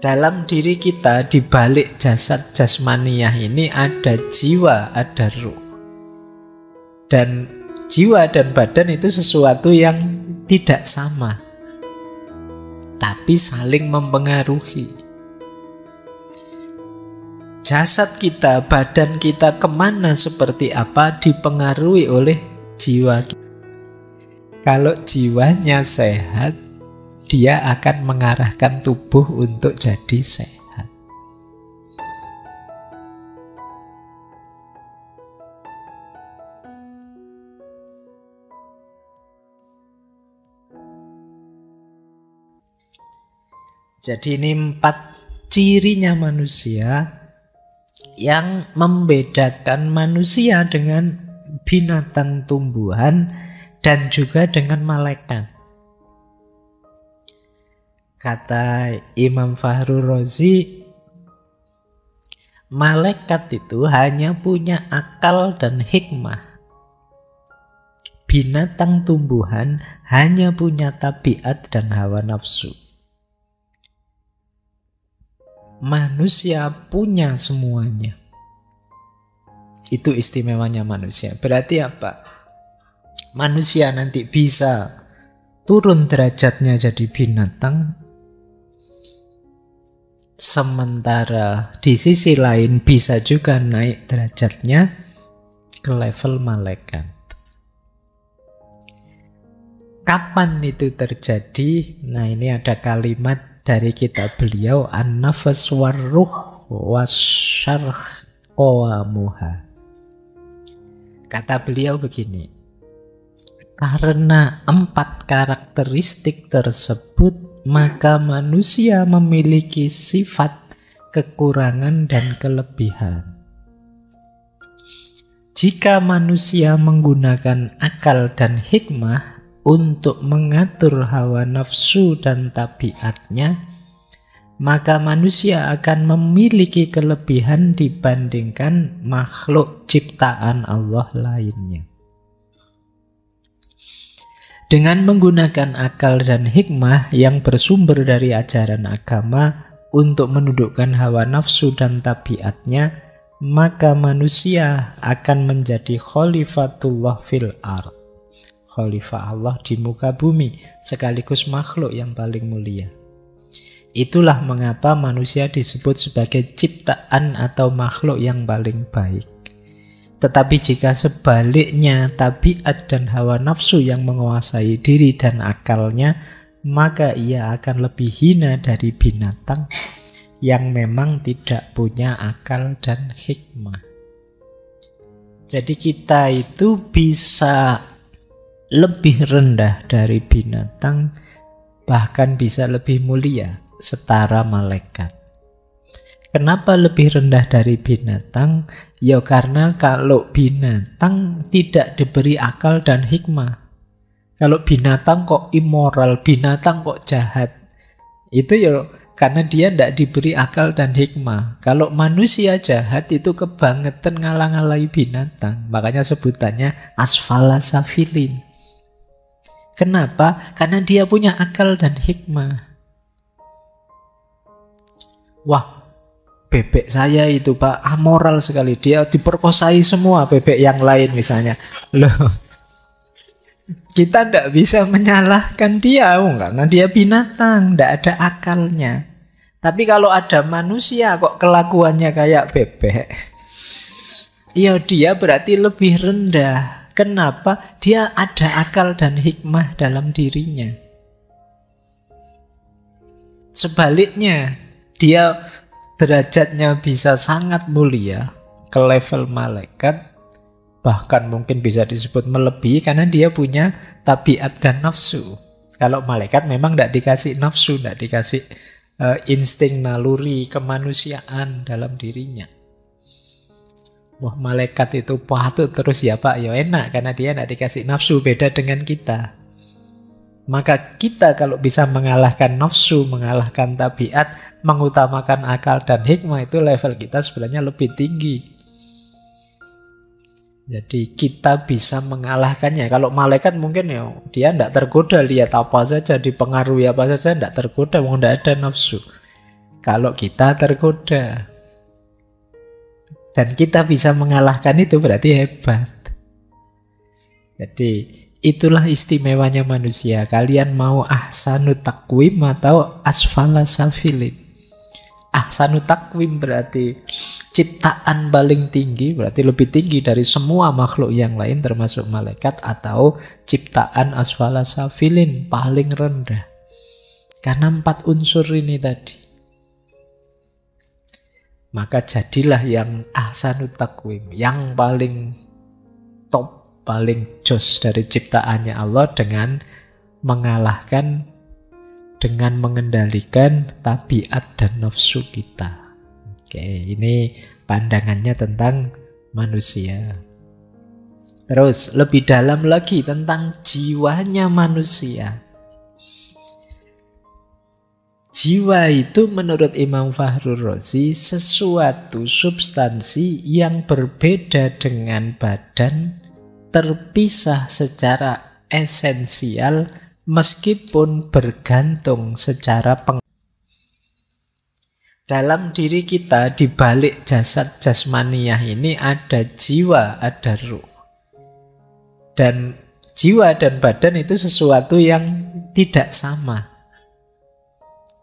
Dalam diri kita, di balik jasad jasmaniah ini ada jiwa, ada ruh. Dan jiwa dan badan itu sesuatu yang tidak sama, tapi saling mempengaruhi. Jasad kita, badan kita kemana seperti apa dipengaruhi oleh jiwa kita. Kalau jiwanya sehat, dia akan mengarahkan tubuh untuk jadi sehat. Jadi ini 4 cirinya manusia yang membedakan manusia dengan binatang tumbuhan dan juga dengan malaikat. Kata Imam Fakhrur Razi, malaikat itu hanya punya akal dan hikmah. Binatang tumbuhan hanya punya tabiat dan hawa nafsu. Manusia punya semuanya. Itu istimewanya manusia. Berarti apa? Manusia nanti bisa turun derajatnya jadi binatang, sementara di sisi lain bisa juga naik derajatnya ke level malaikat. Kapan itu terjadi? Nah, ini ada kalimat dari kitab beliau, An-Nafas Warruh Wasyarh Qawamuha. Kata beliau begini, karena 4 karakteristik tersebut, maka manusia memiliki sifat, kekurangan, dan kelebihan. Jika manusia menggunakan akal dan hikmah untuk mengatur hawa nafsu dan tabiatnya, maka manusia akan memiliki kelebihan dibandingkan makhluk ciptaan Allah lainnya. Dengan menggunakan akal dan hikmah yang bersumber dari ajaran agama untuk menundukkan hawa nafsu dan tabiatnya, maka manusia akan menjadi khalifatullah fil ard, khalifah Allah di muka bumi, sekaligus makhluk yang paling mulia. Itulah mengapa manusia disebut sebagai ciptaan atau makhluk yang paling baik. Tetapi jika sebaliknya tabiat dan hawa nafsu yang menguasai diri dan akalnya, maka ia akan lebih hina dari binatang yang memang tidak punya akal dan hikmah. Jadi kita itu bisa lebih rendah dari binatang, bahkan bisa lebih mulia setara malaikat. Kenapa lebih rendah dari binatang? Ya karena kalau binatang tidak diberi akal dan hikmah. Kalau binatang kok immoral, binatang kok jahat, itu ya karena dia tidak diberi akal dan hikmah. Kalau manusia jahat itu kebangetan ngalang-alai binatang. Makanya sebutannya asfala safilin. Kenapa? Karena dia punya akal dan hikmah. Wah, bebek saya itu Pak amoral sekali. Dia diperkosai semua bebek yang lain misalnya. Loh, kita tidak bisa menyalahkan dia karena dia binatang, tidak ada akalnya. Tapi kalau ada manusia kok kelakuannya kayak bebek, ya dia berarti lebih rendah. Kenapa? Dia ada akal dan hikmah dalam dirinya. Sebaliknya, dia derajatnya bisa sangat mulia ke level malaikat, bahkan mungkin bisa disebut melebihi karena dia punya tabiat dan nafsu. Kalau malaikat memang tidak dikasih nafsu, tidak dikasih insting naluri kemanusiaan dalam dirinya. Wah, malaikat itu patut terus ya Pak, ya enak karena dia tidak dikasih nafsu, beda dengan kita. Maka kita kalau bisa mengalahkan nafsu, mengalahkan tabiat, mengutamakan akal dan hikmah, itu level kita sebenarnya lebih tinggi. Jadi kita bisa mengalahkannya. Kalau malaikat mungkin ya dia tidak tergoda, lihat apa saja, dipengaruhi apa saja, tidak tergoda, tidak ada nafsu. kalau kita tergoda. Dan kita bisa mengalahkan itu berarti hebat. Jadi itulah istimewanya manusia. Kalian mau ahsanu takwim atau asfala safilin. Ahsanu takwim berarti ciptaan paling tinggi, berarti lebih tinggi dari semua makhluk yang lain termasuk malaikat, atau ciptaan asfala safilin, paling rendah. Karena 4 unsur ini tadi. Maka jadilah yang ahsanu takwim, yang paling top, paling jos dari ciptaannya Allah dengan mengalahkan, dengan mengendalikan tabiat dan nafsu kita. Oke, ini pandangannya tentang manusia. Terus lebih dalam lagi tentang jiwanya manusia. Jiwa itu menurut Imam Fakhrur Razi sesuatu substansi yang berbeda dengan badan, terpisah secara esensial meskipun bergantung secara dalam diri kita. Di balik jasad jasmaniyah ini ada jiwa, ada ruh. Dan jiwa dan badan itu sesuatu yang tidak sama,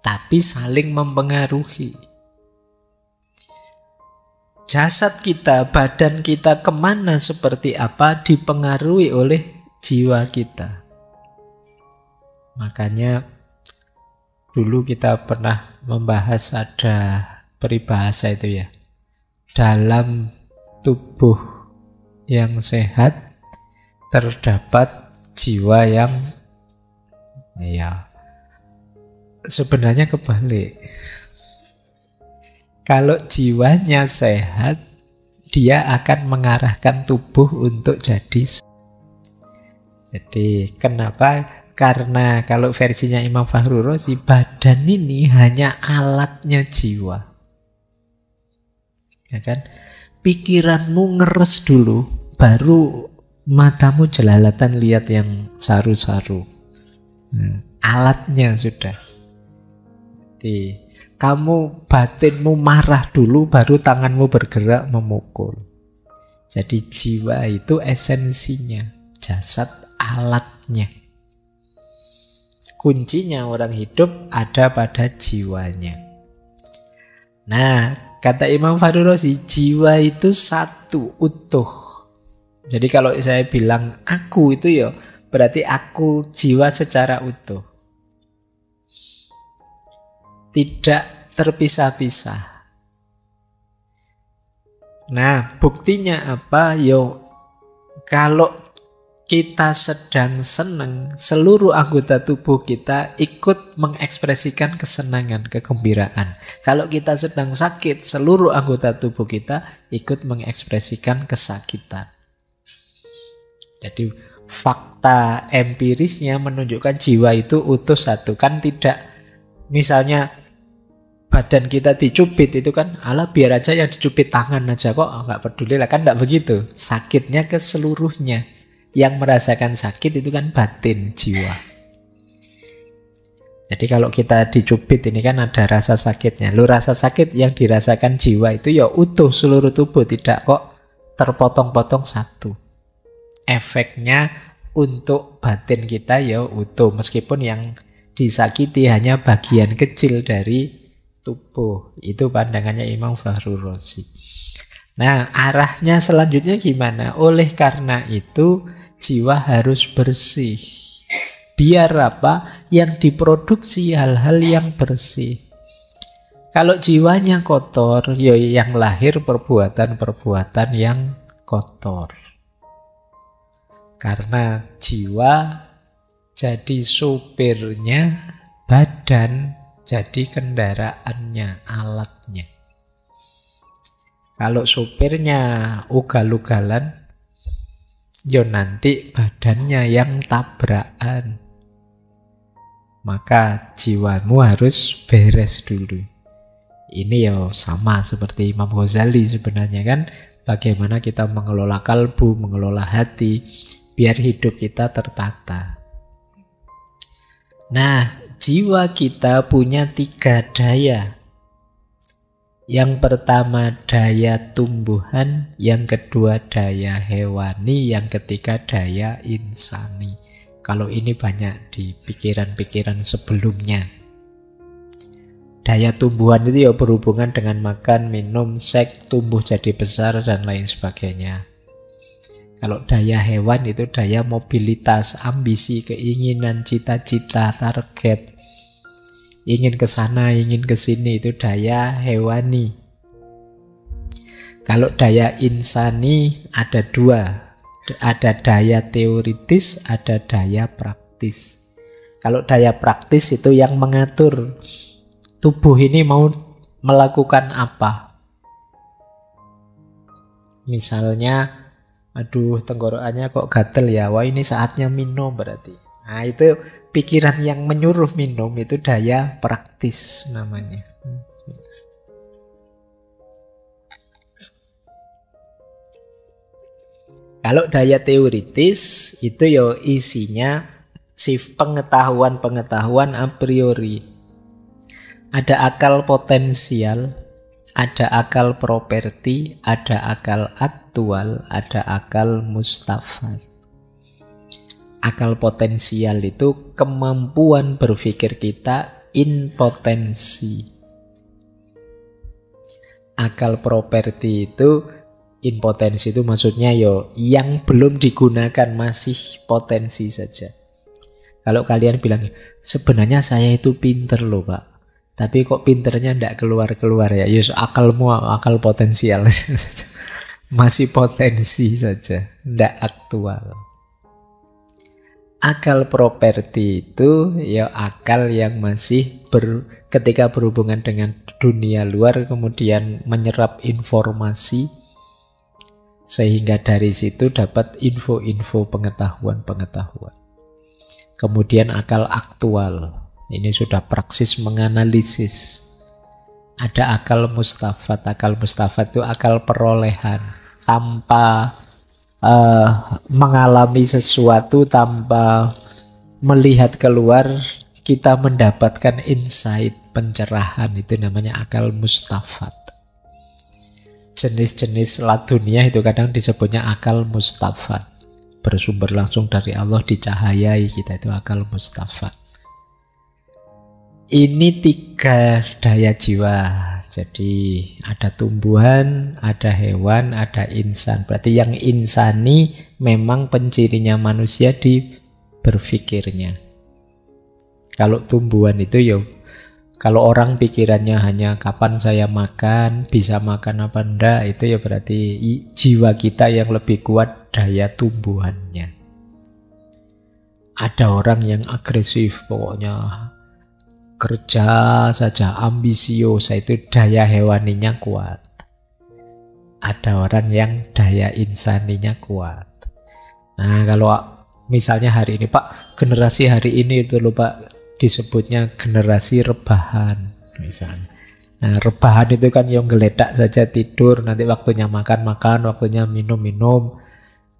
tapi saling mempengaruhi. Jasad kita, badan kita kemana seperti apa dipengaruhi oleh jiwa kita. Makanya dulu kita pernah membahas, ada peribahasa itu ya. Dalam tubuh yang sehat terdapat jiwa yang sebenarnya kebalik. Kalau jiwanya sehat, dia akan mengarahkan tubuh untuk jadi. Jadi kenapa? Karena kalau versinya Imam Fakhrur Razi, badan ini hanya alatnya jiwa. Ya kan? Pikiranmu ngeres dulu, baru matamu jelalatan lihat yang saru-saru. Alatnya sudah. Jadi, kamu batinmu marah dulu, baru tanganmu bergerak memukul. Jadi jiwa itu esensinya, jasad alatnya. Kuncinya orang hidup ada pada jiwanya. Nah, kata Imam Fakhrur Razi, jiwa itu satu, utuh. Jadi kalau saya bilang aku itu ya, berarti aku jiwa secara utuh. Tidak terpisah-pisah. Nah, buktinya apa? Yo, kalau kita sedang senang, seluruh anggota tubuh kita ikut mengekspresikan kesenangan, kegembiraan. Kalau kita sedang sakit, seluruh anggota tubuh kita ikut mengekspresikan kesakitan. Jadi fakta empirisnya menunjukkan jiwa itu utuh satu. Kan tidak, misalnya badan kita dicubit itu kan, alah biar aja yang dicubit tangan aja kok, nggak peduli lah, kan nggak begitu. Sakitnya ke seluruhnya. Yang merasakan sakit itu kan batin, jiwa. Jadi kalau kita dicubit ini kan ada rasa sakitnya. Lu rasa sakit yang dirasakan jiwa itu ya utuh seluruh tubuh, tidak kok terpotong-potong satu. Efeknya untuk batin kita ya utuh, meskipun yang disakiti hanya bagian kecil dari tubuh. Itu pandangannya Imam Fakhrur Razi. Nah, arahnya selanjutnya gimana? Oleh karena itu jiwa harus bersih. Biar apa? Yang diproduksi hal-hal yang bersih. Kalau jiwanya kotor, ya yang lahir perbuatan-perbuatan yang kotor. Karena jiwa jadi supirnya, badan jadi kendaraannya, alatnya. Kalau supirnya ugal-ugalan, ya nanti badannya yang tabrakan. Maka jiwamu harus beres dulu. Ini ya sama seperti Imam Ghazali sebenarnya kan. Bagaimana kita mengelola kalbu, mengelola hati, biar hidup kita tertata. Nah, jiwa kita punya 3 daya. Yang pertama daya tumbuhan, yang kedua daya hewani, yang ketiga daya insani. Kalau ini banyak di pikiran-pikiran sebelumnya. Daya tumbuhan itu ya berhubungan dengan makan, minum, seks, tumbuh jadi besar, dan lain sebagainya. Kalau daya hewan itu daya mobilitas, ambisi, keinginan, cita-cita, target. Ingin ke sana, ingin ke sini, itu daya hewani. Kalau daya insani ada dua. Ada daya teoritis, ada daya praktis. Kalau daya praktis itu yang mengatur tubuh ini mau melakukan apa. Misalnya, aduh tenggorokannya kok gatel ya, wah ini saatnya minum berarti. Nah itu pikiran yang menyuruh minum, itu daya praktis namanya. Kalau daya teoritis itu ya isinya pengetahuan-pengetahuan a priori. Ada akal potensial, ada akal properti, ada akal aktual, ada akal mustafad. Akal potensial itu kemampuan berpikir kita in potensi. Akal properti itu in potensi itu maksudnya yang belum digunakan, masih potensi saja. Kalau kalian bilang, sebenarnya saya itu pinter loh Pak, tapi kok pinternya tidak keluar-keluar ya, akalmu akal potensial. Masih potensi saja, tidak aktual. Akal properti itu ya akal yang masih ketika berhubungan dengan dunia luar, kemudian menyerap informasi, sehingga dari situ dapat info-info, pengetahuan-pengetahuan. Kemudian akal aktual, ini sudah praksis menganalisis. Ada akal mustafad. Akal mustafad itu akal perolehan, tanpa mengalami sesuatu, tanpa melihat keluar, kita mendapatkan insight, pencerahan, itu namanya akal mustafad. Jenis-jenis ladunia itu kadang disebutnya akal mustafad, bersumber langsung dari Allah, dicahayai kita, itu akal mustafad. Ini 3 daya jiwa. Jadi ada tumbuhan, ada hewan, ada insan. Berarti yang insani memang pencirinya manusia di berpikirnya. Kalau tumbuhan itu kalau orang pikirannya hanya kapan saya makan, bisa makan apa enggak, itu berarti jiwa kita yang lebih kuat daya tumbuhannya. Ada orang yang agresif, pokoknya kerja saja, ambisius, itu daya hewaninya kuat. Ada orang yang daya insaninya kuat. Nah kalau misalnya hari ini Pak, generasi hari ini itu loh Pak, disebutnya generasi rebahan misalnya. Nah rebahan itu kan yang geledak saja, tidur, nanti waktunya makan, waktunya minum,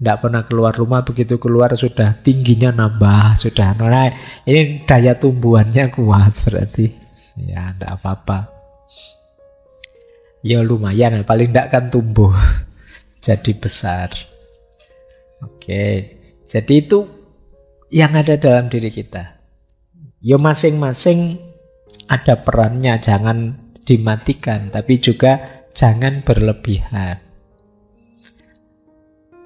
tidak pernah keluar rumah, begitu keluar sudah tingginya nambah, sudah. Nah ini daya tumbuhannya kuat berarti. Ya tidak apa-apa. Ya lumayan, paling tidak kan tumbuh jadi besar. Oke, jadi itu yang ada dalam diri kita. Ya masing-masing ada perannya, jangan dimatikan, tapi juga jangan berlebihan.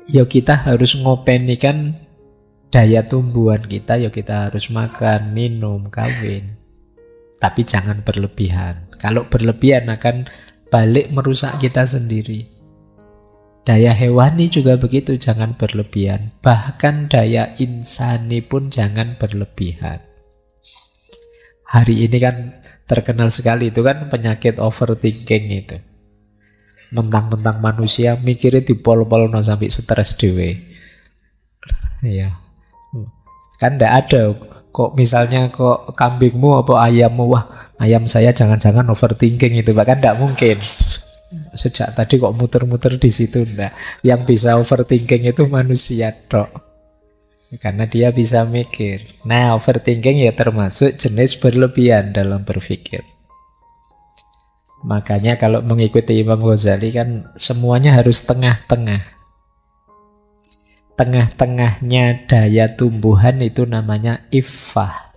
Ya kita harus ngopenikan daya tumbuhan kita, ya kita harus makan, minum, kawin. Tapi jangan berlebihan. Kalau berlebihan akan balik merusak kita sendiri. Daya hewani juga begitu, jangan berlebihan. Bahkan daya insani pun jangan berlebihan. Hari ini kan terkenal sekali itu kan penyakit overthinking itu. Mentang-mentang manusia mikirnya dipol-pol sampai stres dewe. Iya. Kan ndak ada kok misalnya kok kambingmu apa ayammu, wah ayam saya jangan-jangan overthinking itu, bahkan ndak mungkin. Sejak tadi kok muter-muter di situ, ndak. Yang bisa overthinking itu manusia tok. Karena dia bisa mikir. Nah, overthinking ya termasuk jenis berlebihan dalam berpikir. Makanya kalau mengikuti Imam Ghazali kan semuanya harus tengah-tengah. Tengah-tengahnya daya tumbuhan itu namanya iffah.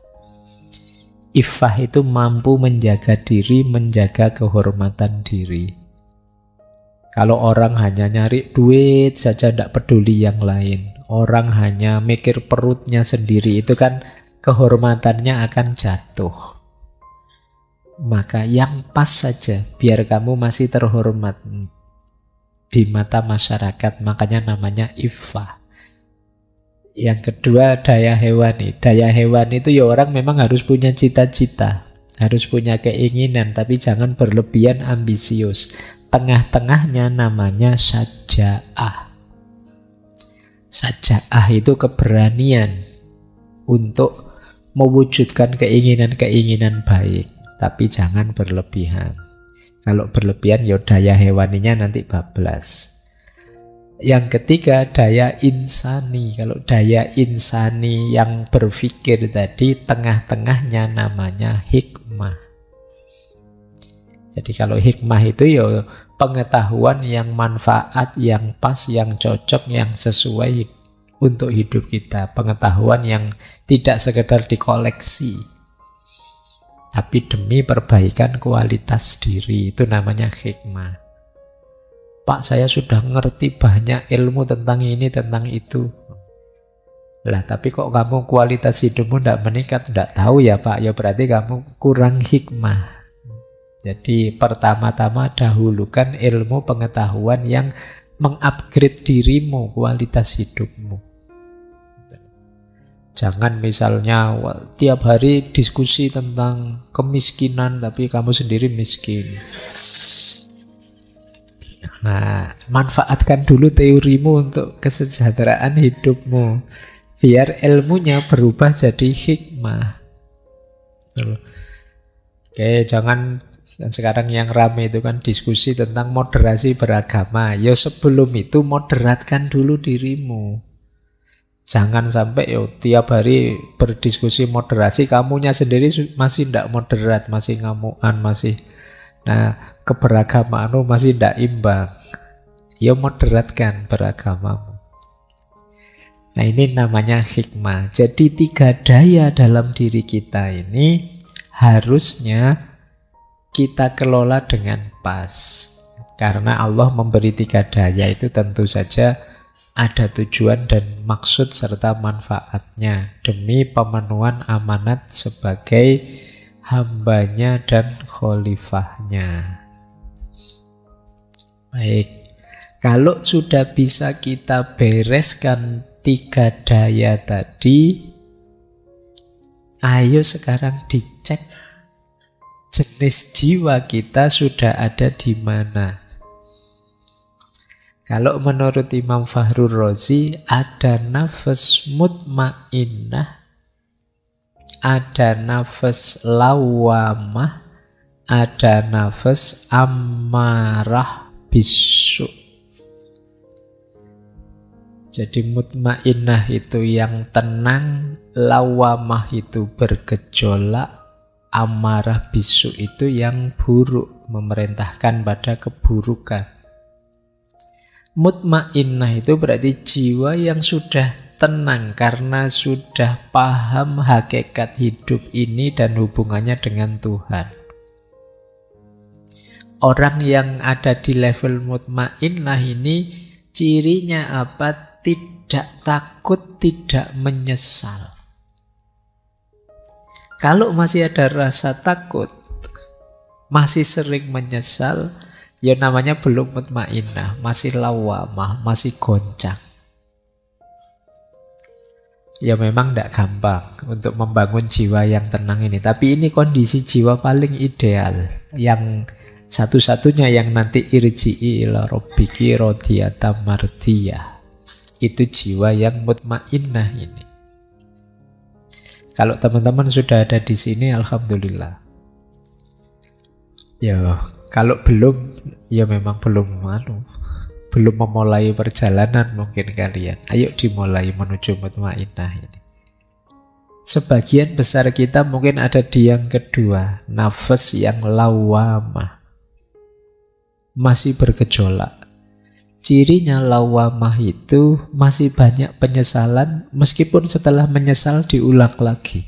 Iffah itu mampu menjaga diri, menjaga kehormatan diri. Kalau orang hanya nyari duit saja, tidak peduli yang lain. Orang hanya mikir perutnya sendiri, itu kan kehormatannya akan jatuh. Maka yang pas saja, biar kamu masih terhormat di mata masyarakat. Makanya namanya iffah. Yang kedua, daya hewani. Daya hewani itu ya orang memang harus punya cita-cita, harus punya keinginan, tapi jangan berlebihan ambisius. Tengah-tengahnya namanya saja'ah. Saja'ah itu keberanian untuk mewujudkan keinginan-keinginan baik, tapi jangan berlebihan. Kalau berlebihan ya daya hewaninya nanti bablas. Yang ketiga, daya insani. Kalau daya insani yang berpikir tadi, tengah-tengahnya namanya hikmah. Jadi kalau hikmah itu ya pengetahuan yang manfaat, yang pas, yang cocok, yang sesuai untuk hidup kita. Pengetahuan yang tidak sekedar dikoleksi, tapi demi perbaikan kualitas diri. Itu namanya hikmah. Pak, saya sudah ngerti banyak ilmu tentang ini, tentang itu. Lah, tapi kok kamu kualitas hidupmu tidak meningkat? Tidak tahu ya Pak, ya berarti kamu kurang hikmah. Jadi pertama-tama dahulukan ilmu pengetahuan yang mengupgrade dirimu, kualitas hidupmu. Jangan misalnya tiap hari diskusi tentang kemiskinan, tapi kamu sendiri miskin. Nah, manfaatkan dulu teorimu untuk kesejahteraan hidupmu, biar ilmunya berubah jadi hikmah. Oke, jangan. Dan sekarang yang rame itu kan diskusi tentang moderasi beragama. Ya sebelum itu moderatkan dulu dirimu. Jangan sampai tiap hari berdiskusi moderasi, kamunya sendiri masih tidak moderat, masih ngamuan, masih... Nah, keberagamaanmu masih tidak imbang. Ya moderatkan beragamamu. Nah, ini namanya hikmah. Jadi 3 daya dalam diri kita ini harusnya kita kelola dengan pas. Karena Allah memberi 3 daya itu tentu saja ada tujuan dan maksud serta manfaatnya demi pemenuhan amanat sebagai hambanya dan khalifahnya. Baik, kalau sudah bisa kita bereskan 3 daya tadi, ayo sekarang dicek jenis jiwa kita sudah ada di mana. Kalau menurut Imam Fakhrur Razi, ada nafas mutmainnah, ada nafas lawamah, ada nafas ammarah bisu. Jadi mutmainnah itu yang tenang, lawamah itu bergejolak, amarah bisu itu yang buruk, memerintahkan pada keburukan. Mutmainnah itu berarti jiwa yang sudah tenang karena sudah paham hakikat hidup ini dan hubungannya dengan Tuhan. Orang yang ada di level mutmainnah ini cirinya apa? Tidak takut, tidak menyesal. Kalau masih ada rasa takut, masih sering menyesal, ya namanya belum mutmainnah, masih lawamah, masih goncang. Ya memang tidak gampang untuk membangun jiwa yang tenang ini. Tapi ini kondisi jiwa paling ideal, yang satu-satunya yang nanti irji'i ila rabbiki radiyatan mardiyah. Itu jiwa yang mutmainnah ini. Kalau teman-teman sudah ada di sini, alhamdulillah. Ya, kalau belum, ya memang belum memulai perjalanan mungkin kalian. Ayo dimulai menuju mutmainnah ini. Sebagian besar kita mungkin ada di yang kedua, nafas yang lawamah. masih bergejolak. Cirinya lawamah itu masih banyak penyesalan, meskipun setelah menyesal diulang lagi.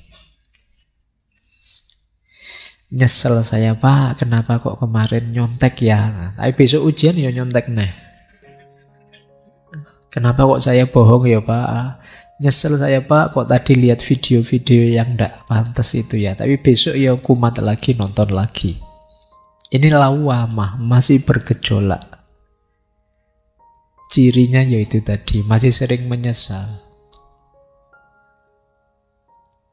Nyesel saya Pak, kenapa kok kemarin nyontek ya? Nah, tapi besok ujian ya nyontek nih. Kenapa kok saya bohong ya Pak? Nyesel saya Pak, kok tadi lihat video-video yang tidak pantas itu ya. Tapi besok ya kumat lagi, nonton lagi. Ini lawamah, masih bergejolak. Cirinya yaitu tadi, masih sering menyesal.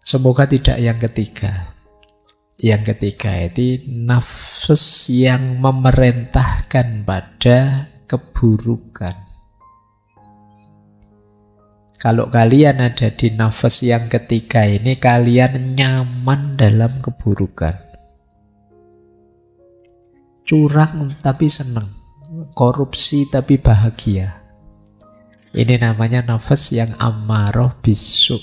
Semoga tidak yang ketiga. Yang ketiga itu nafsu yang memerintahkan pada keburukan. Kalau kalian ada di nafas yang ketiga ini, kalian nyaman dalam keburukan. Curang tapi senang, korupsi tapi bahagia. Ini namanya nafas yang ammaroh bisu.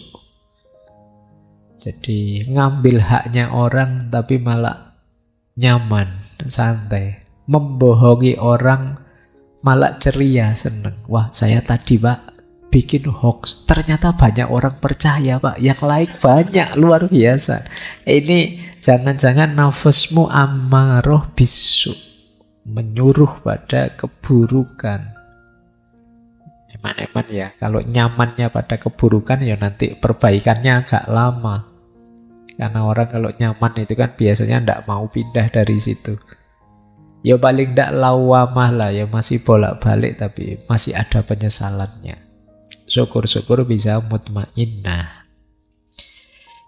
Jadi ngambil haknya orang tapi malah nyaman, santai. Membohongi orang malah ceria, senang. Wah, saya tadi Pak bikin hoax, ternyata banyak orang percaya Pak, yang like banyak, luar biasa. Ini jangan-jangan nafasmu ammaroh bisu, menyuruh pada keburukan. Eman-eman ya, kalau nyamannya pada keburukan ya nanti perbaikannya agak lama. Karena orang kalau nyaman itu kan biasanya tidak mau pindah dari situ. Ya paling tidak lawamah lah, ya masih bolak-balik tapi masih ada penyesalannya. Syukur-syukur bisa mutmainnah.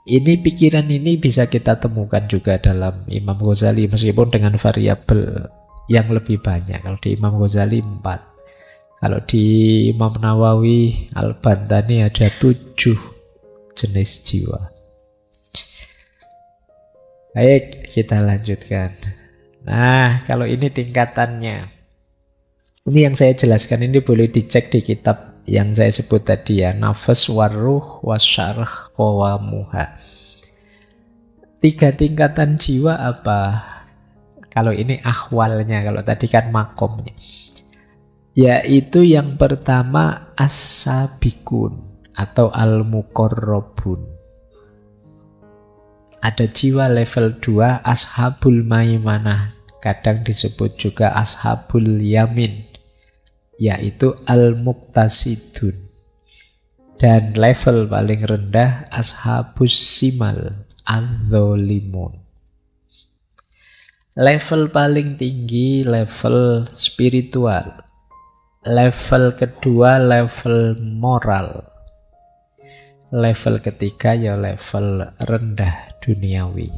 Ini pikiran ini bisa kita temukan juga dalam Imam Ghazali, meskipun dengan variabel yang lebih banyak. Kalau di Imam Ghazali 4, kalau di Imam Nawawi Al-Bantani ada 7 jenis jiwa. Baik, kita lanjutkan. Nah, kalau ini tingkatannya. Ini yang saya jelaskan ini boleh dicek di kitab yang saya sebut tadi ya, nafas waruh wasyarah qawamuha. 3 tingkatan jiwa apa? Kalau ini ahwalnya, kalau tadi kan makomnya. Yaitu yang pertama as-sabikun atau al-muqarrabun. Ada jiwa level 2 ashabul maimanah, kadang disebut juga ashabul yamin, yaitu al-muqtasidun. Dan level paling rendah ashabus simal, al-dholimun. Level paling tinggi level spiritual. Level kedua level moral. Level ketiga ya level rendah duniawi.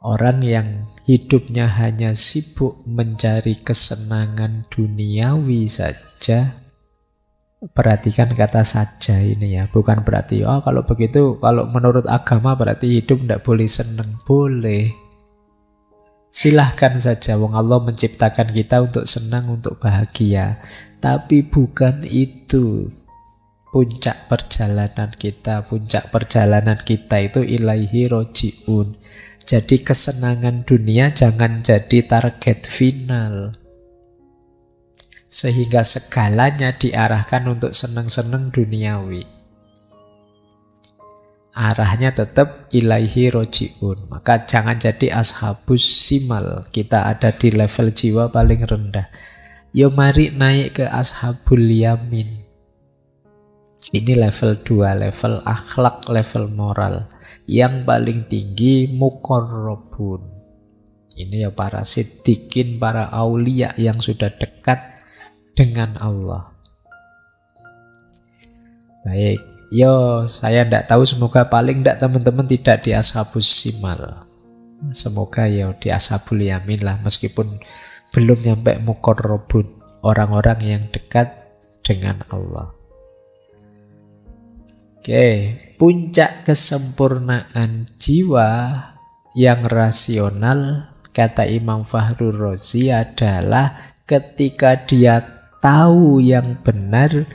Orang yang hidupnya hanya sibuk mencari kesenangan duniawi saja. Perhatikan kata saja ini ya, bukan berarti kalau begitu, kalau menurut agama berarti hidup tidak boleh senang. Boleh, silahkan saja, wong Allah menciptakan kita untuk senang, untuk bahagia. Tapi bukan itu puncak perjalanan kita. Puncak perjalanan kita itu ilaihi roji'un. Jadi kesenangan dunia jangan jadi target final, sehingga segalanya diarahkan untuk senang-senang duniawi. Arahnya tetap ilaihi roji'un. Maka jangan jadi ashabus simal, kita ada di level jiwa paling rendah. Yo mari naik ke ashabul yamin. Ini level 2, level akhlak, level moral. Yang paling tinggi muqarrabun. Ini ya para siddiqin, para aulia yang sudah dekat dengan Allah. Baik, saya tidak tahu, semoga paling tidak teman-teman tidak di ashabus simal. Semoga di ashabul yamin lah, meskipun belum nyampe muqarrabun, orang-orang yang dekat dengan Allah. Oke, puncak kesempurnaan jiwa yang rasional, kata Imam Fakhrur Razi, adalah ketika dia tahu yang benar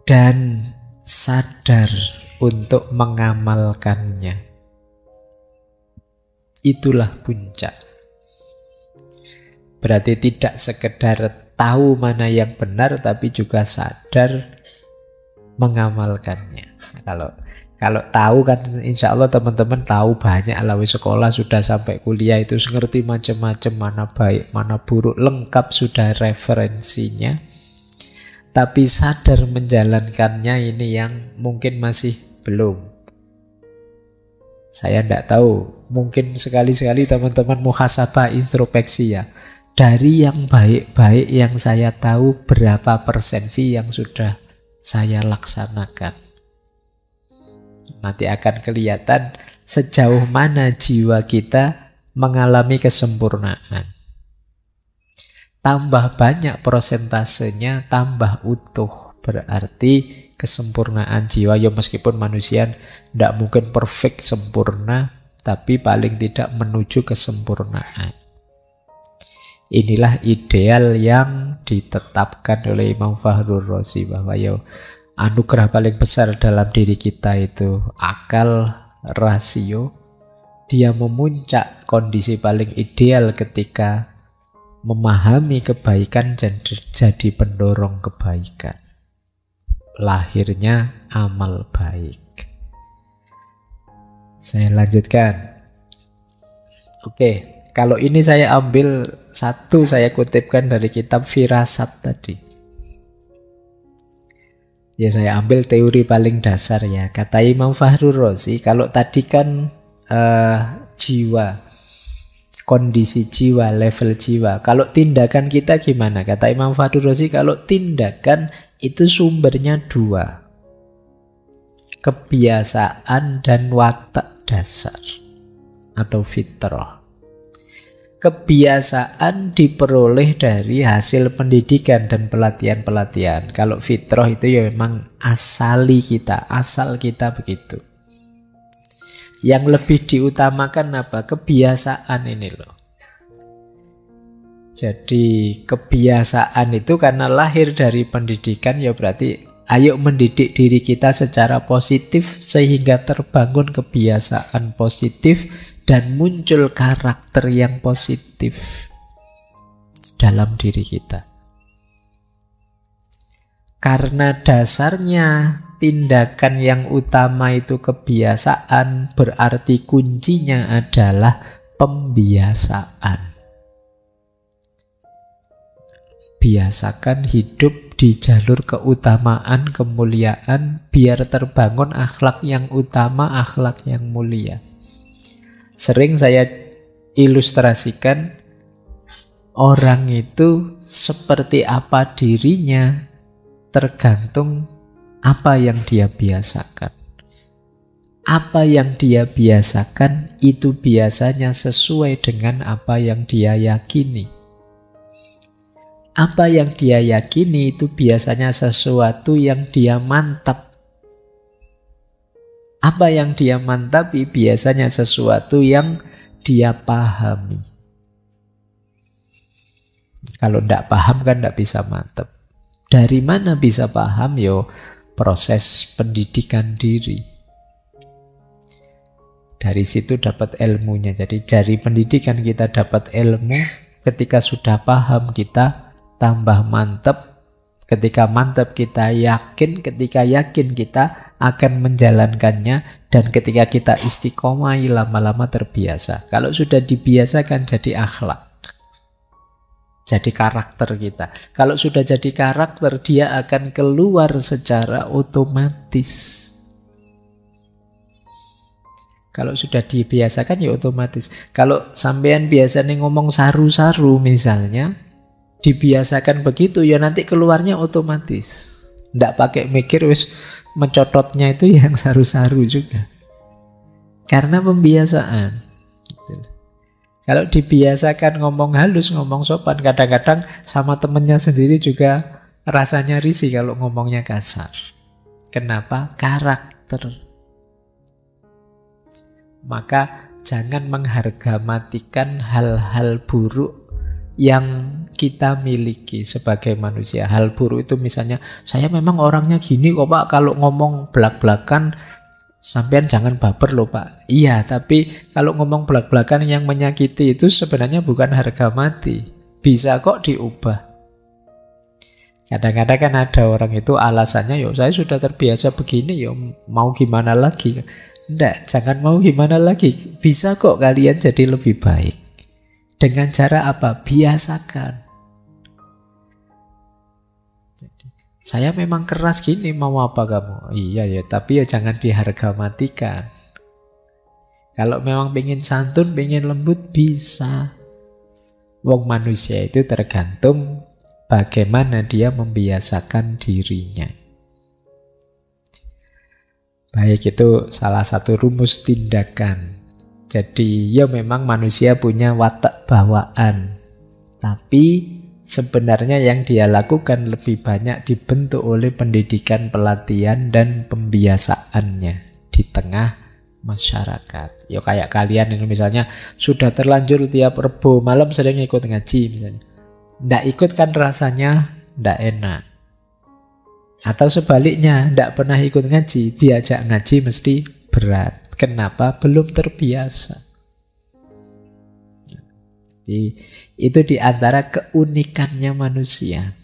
dan sadar untuk mengamalkannya. Itulah puncak. Berarti tidak sekedar tahu mana yang benar, tapi juga sadar mengamalkannya. Kalau tahu kan insya Allah teman-teman tahu banyak lah, sekolah sudah sampai kuliah itu ngerti macam-macam, mana baik, mana buruk, lengkap sudah referensinya. Tapi sadar menjalankannya ini yang mungkin masih belum. Saya tidak tahu, mungkin sekali-sekali teman-teman muhasabah introspeksi ya. Dari yang baik-baik yang saya tahu, berapa persen sih yang sudah saya laksanakan? Nanti akan kelihatan sejauh mana jiwa kita mengalami kesempurnaan. Tambah banyak persentasenya, tambah utuh. Berarti kesempurnaan jiwa, ya meskipun manusia tidak mungkin perfect sempurna, tapi paling tidak menuju kesempurnaan. Inilah ideal yang ditetapkan oleh Imam Fakhrur Razi, bahwa anugerah paling besar dalam diri kita itu akal, rasio. Dia memuncak kondisi paling ideal ketika memahami kebaikan dan jadi pendorong kebaikan. Lahirnya amal baik. Saya lanjutkan. Oke, kalau ini saya ambil satu, saya kutipkan dari kitab Firasat tadi. Ya, saya ambil teori paling dasar ya. Kata Imam Fakhrur Razi, kalau tadi kan jiwa, kondisi jiwa, level jiwa. Kalau tindakan kita gimana? Kata Imam Fakhrur Razi, kalau tindakan itu sumbernya dua. Kebiasaan dan watak dasar atau fitrah. Kebiasaan diperoleh dari hasil pendidikan dan pelatihan-pelatihan. Kalau fitrah itu ya memang asal kita begitu. Yang lebih diutamakan apa? Kebiasaan ini loh. Jadi kebiasaan itu karena lahir dari pendidikan, ya berarti ayo mendidik diri kita secara positif sehingga terbangun kebiasaan positif dan muncul karakter yang positif dalam diri kita. Karena dasarnya tindakan yang utama itu kebiasaan, berarti kuncinya adalah pembiasaan. Biasakan hidup di jalur keutamaan, kemuliaan, biar terbangun akhlak yang utama, akhlak yang mulia. Sering saya ilustrasikan, orang itu seperti apa dirinya tergantung apa yang dia biasakan. Apa yang dia biasakan itu biasanya sesuai dengan apa yang dia yakini. Apa yang dia yakini itu biasanya sesuatu yang dia mantap. Apa yang dia mantapi biasanya sesuatu yang dia pahami. Kalau tidak paham kan tidak bisa mantap. Dari mana bisa paham? Proses pendidikan diri. Dari situ dapat ilmunya. Jadi dari pendidikan kita dapat ilmu. Ketika sudah paham kita tambah mantap. Ketika mantap kita yakin. Ketika yakin kita akan menjalankannya. Dan ketika kita istiqomah lama-lama terbiasa. Kalau sudah dibiasakan jadi akhlak. Jadi karakter kita. Kalau sudah jadi karakter, dia akan keluar secara otomatis. Kalau sudah dibiasakan ya otomatis. Kalau sampean biasanya ngomong saru-saru misalnya, dibiasakan begitu ya nanti keluarnya otomatis. Nggak pakai mikir, wis mencototnya itu yang saru-saru juga. Karena pembiasaan. Kalau dibiasakan ngomong halus, ngomong sopan, kadang-kadang sama temennya sendiri juga rasanya risih kalau ngomongnya kasar. Kenapa? Karakter. Maka jangan menghargamatikan hal-hal buruk yang kita miliki sebagai manusia. Hal buruk itu misalnya, saya memang orangnya gini kok Pak, kalau ngomong belak-belakan sampean jangan baper loh Pak. Iya, tapi kalau ngomong belak-belakan yang menyakiti itu sebenarnya bukan harga mati. bisa kok diubah. Kadang-kadang kan ada orang itu alasannya, yo saya sudah terbiasa begini, yo mau gimana lagi. Enggak, jangan mau gimana lagi. Bisa kok kalian jadi lebih baik. Dengan cara apa? Biasakan. Saya memang keras gini, mau apa kamu? Iya ya, tapi ya jangan diharga matikan. Kalau memang pengen santun, pengen lembut, bisa. Wong manusia itu tergantung bagaimana dia membiasakan dirinya. Baik, itu salah satu rumus tindakan. Jadi ya memang manusia punya watak bawaan. Tapi sebenarnya yang dia lakukan lebih banyak dibentuk oleh pendidikan, pelatihan, dan pembiasaannya di tengah masyarakat. Ya kayak kalian ini misalnya sudah terlanjur tiap Rebo malam sering ikut ngaji misalnya. Nggak ikut kan rasanya nggak enak. Atau sebaliknya, nggak pernah ikut ngaji, diajak ngaji mesti berat. Kenapa? Belum terbiasa. Jadi, itu diantara keunikannya manusia.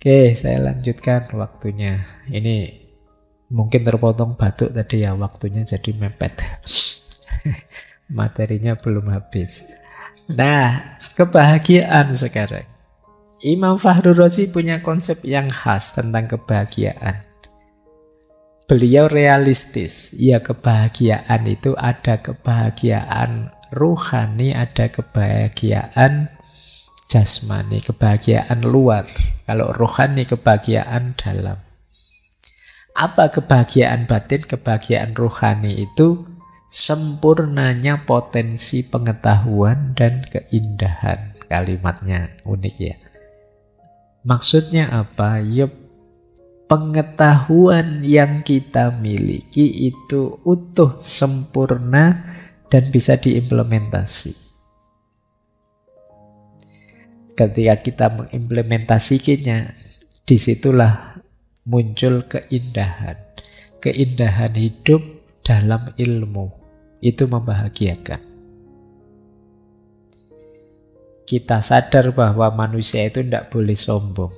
Oke, saya lanjutkan waktunya. Ini mungkin terpotong batuk tadi ya, waktunya jadi mepet. Materinya belum habis. Nah, kebahagiaan sekarang. Imam Fakhrur Razi punya konsep yang khas tentang kebahagiaan. Beliau realistis. Ya, kebahagiaan itu ada kebahagiaan ruhani, ada kebahagiaan jasmani, kebahagiaan luar. Kalau ruhani, kebahagiaan dalam. Apa kebahagiaan batin? Kebahagiaan ruhani itu sempurnanya potensi pengetahuan dan keindahan. Kalimatnya unik ya. Maksudnya apa? Ya, pengetahuan yang kita miliki itu utuh, sempurna, dan bisa diimplementasi. Ketika kita mengimplementasikannya, disitulah muncul keindahan. Keindahan hidup dalam ilmu. Itu membahagiakan. Kita sadar bahwa manusia itu tidak boleh sombong.